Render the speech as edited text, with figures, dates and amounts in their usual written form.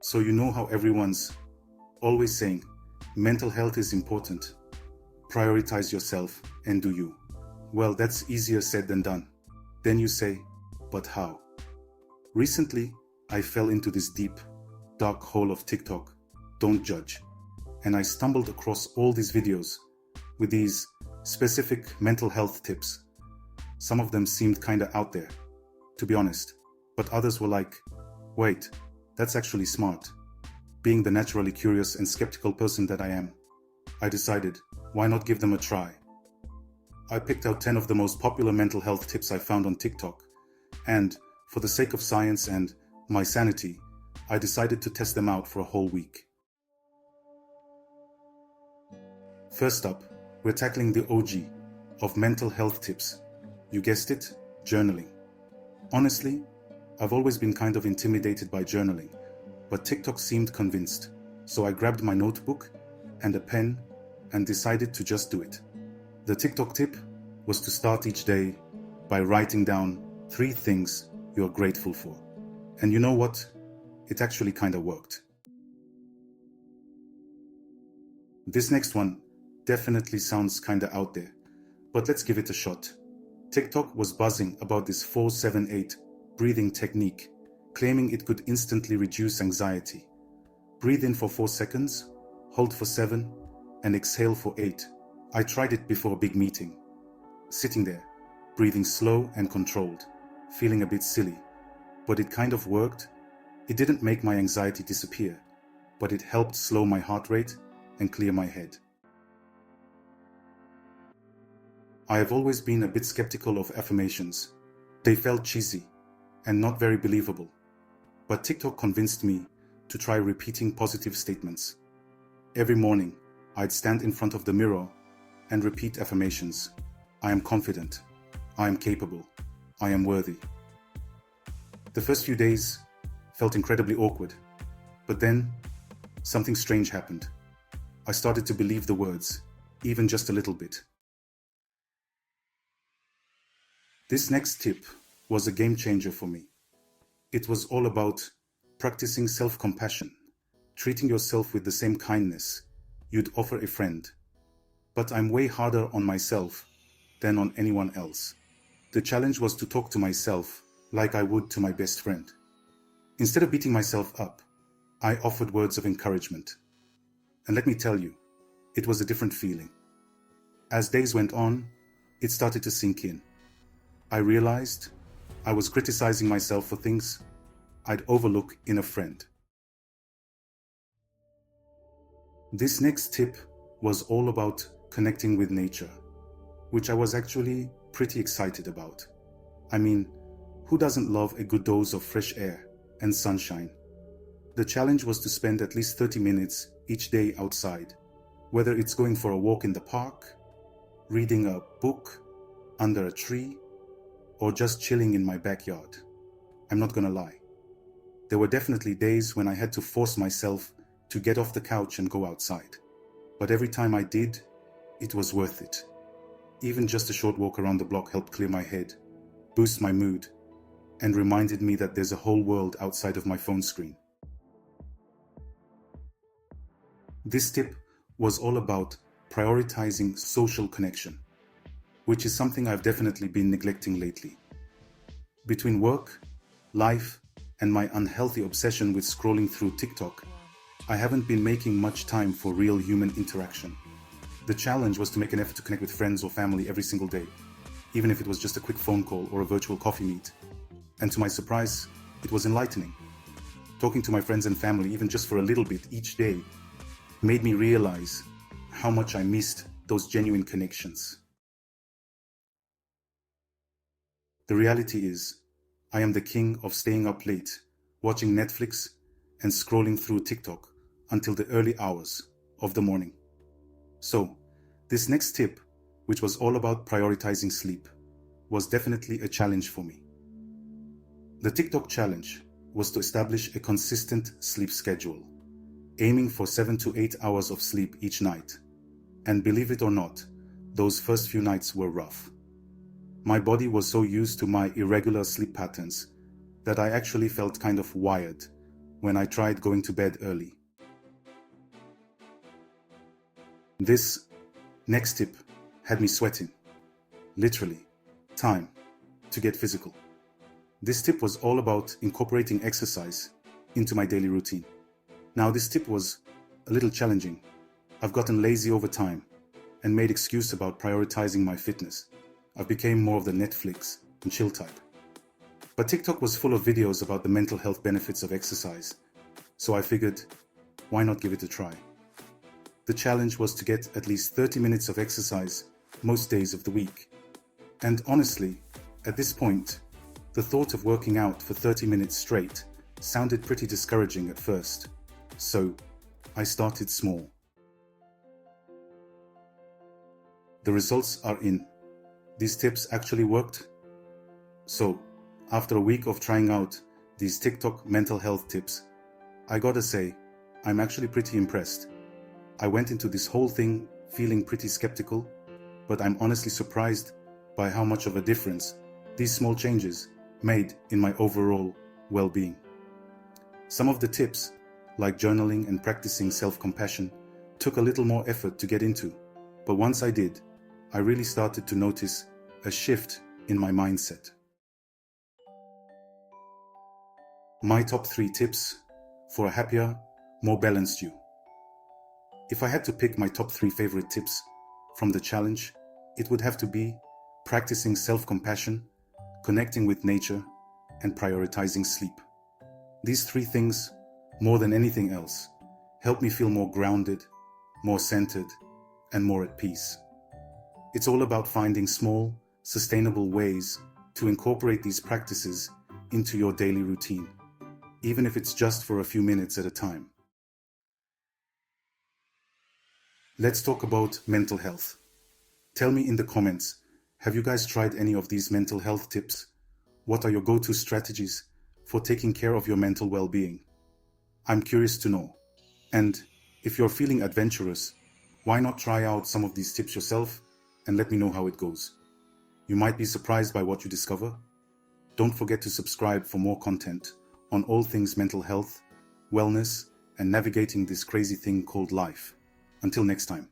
So you know how everyone's always saying, mental health is important, prioritize yourself and do you. Well, that's easier said than done. Then you say, but how? Recently, I fell into this deep, dark hole of TikTok, don't judge, and I stumbled across all these videos with these specific mental health tips. Some of them seemed kinda out there, to be honest, but others were like, wait, that's actually smart. Being the naturally curious and skeptical person that I am, I decided, why not give them a try? I picked out 10 of the most popular mental health tips I found on TikTok, and for the sake of science and my sanity, I decided to test them out for a whole week. First up, we're tackling the OG of mental health tips. You guessed it, journaling. Honestly, I've always been kind of intimidated by journaling, but TikTok seemed convinced, so I grabbed my notebook and a pen and decided to just do it. The TikTok tip was to start each day by writing down 3 things you're grateful for. And you know what? It actually kind of worked. This next one definitely sounds kind of out there, but let's give it a shot. TikTok was buzzing about this 4-7-8 breathing technique, claiming it could instantly reduce anxiety. Breathe in for 4 seconds, hold for 7, and exhale for 8. I tried it before a big meeting. Sitting there, breathing slow and controlled, feeling a bit silly, but it kind of worked. It didn't make my anxiety disappear, but it helped slow my heart rate and clear my head. I have always been a bit skeptical of affirmations. They felt cheesy and not very believable, but TikTok convinced me to try repeating positive statements. Every morning, I'd stand in front of the mirror and repeat affirmations. I am confident. I am capable. I am worthy. The first few days felt incredibly awkward, but then something strange happened. I started to believe the words, even just a little bit. This next tip was a game changer for me. It was all about practicing self-compassion, treating yourself with the same kindness you'd offer a friend. But I'm way harder on myself than on anyone else. The challenge was to talk to myself like I would to my best friend. Instead of beating myself up, I offered words of encouragement. And let me tell you, it was a different feeling. As days went on, it started to sink in. I realized I was criticizing myself for things I'd overlook in a friend. This next tip was all about connecting with nature, which I was actually pretty excited about. I mean, who doesn't love a good dose of fresh air and sunshine? The challenge was to spend at least 30 minutes each day outside, whether it's going for a walk in the park, reading a book under a tree, or just chilling in my backyard. I'm not gonna lie. There were definitely days when I had to force myself to get off the couch and go outside. But every time I did, it was worth it. Even just a short walk around the block helped clear my head, boost my mood, and reminded me that there's a whole world outside of my phone screen. This tip was all about prioritizing social connection, which is something I've definitely been neglecting lately. Between work, life, and my unhealthy obsession with scrolling through TikTok, I haven't been making much time for real human interaction. The challenge was to make an effort to connect with friends or family every single day, even if it was just a quick phone call or a virtual coffee meet. And to my surprise, it was enlightening. Talking to my friends and family, even just for a little bit each day, made me realize how much I missed those genuine connections. The reality is, I am the king of staying up late, watching Netflix, and scrolling through TikTok until the early hours of the morning. So, this next tip, which was all about prioritizing sleep, was definitely a challenge for me. The TikTok challenge was to establish a consistent sleep schedule, aiming for 7 to 8 hours of sleep each night. And believe it or not, those first few nights were rough. My body was so used to my irregular sleep patterns that I actually felt kind of wired when I tried going to bed early. This next tip had me sweating. Literally, time to get physical. This tip was all about incorporating exercise into my daily routine. Now, this tip was a little challenging. I've gotten lazy over time and made excuse about prioritizing my fitness. I've become more of the Netflix and chill type. But TikTok was full of videos about the mental health benefits of exercise, so I figured, why not give it a try? The challenge was to get at least 30 minutes of exercise most days of the week. And honestly, at this point, the thought of working out for 30 minutes straight sounded pretty discouraging at first. So, I started small. The results are in. These tips actually worked. So, after a week of trying out these TikTok mental health tips, I gotta say, I'm actually pretty impressed. I went into this whole thing feeling pretty skeptical, but I'm honestly surprised by how much of a difference these small changes made in my overall well-being. Some of the tips, like journaling and practicing self-compassion, took a little more effort to get into, but once I did, I really started to notice a shift in my mindset. My top 3 tips for a happier, more balanced you. If I had to pick my top 3 favorite tips from the challenge, it would have to be practicing self-compassion, connecting with nature, and prioritizing sleep. These 3 things, more than anything else, help me feel more grounded, more centered, and more at peace. It's all about finding small, sustainable ways to incorporate these practices into your daily routine, even if it's just for a few minutes at a time. Let's talk about mental health. Tell me in the comments, have you guys tried any of these mental health tips? What are your go-to strategies for taking care of your mental well-being? I'm curious to know. And if you're feeling adventurous, why not try out some of these tips yourself and let me know how it goes? You might be surprised by what you discover. Don't forget to subscribe for more content on all things mental health, wellness, and navigating this crazy thing called life. Until next time.